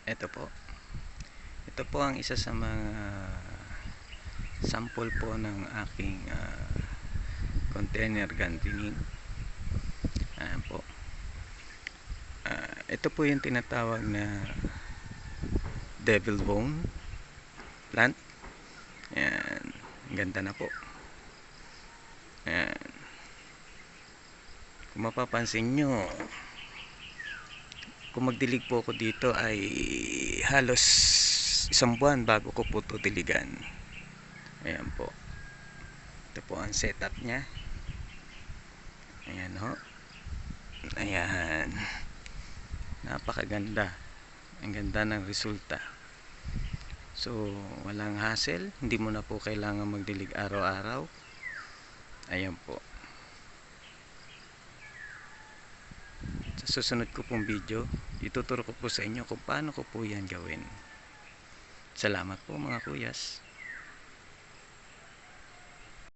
Ito po. Ito po ang isa sa mga sample po ng aking container gardening. Ayan po. Ito po yung tinatawag na devil bone plant. Ayan. Ganda na po. Ayan. Kung mapapansin nyo, kung magdilig po ako dito ay halos 1 buwan bago ko po ito diligan. Ayan po. Ito po ang setup nya. Ayan ho. Ayan. Napakaganda. Ang ganda ng resulta. So, walang hassle. Hindi mo na po kailangan magdilig araw-araw. Ayan po. Sa susunod ko pong video, ituturo ko po sa inyo kung paano ko po yan gawin. Salamat po mga kuyas.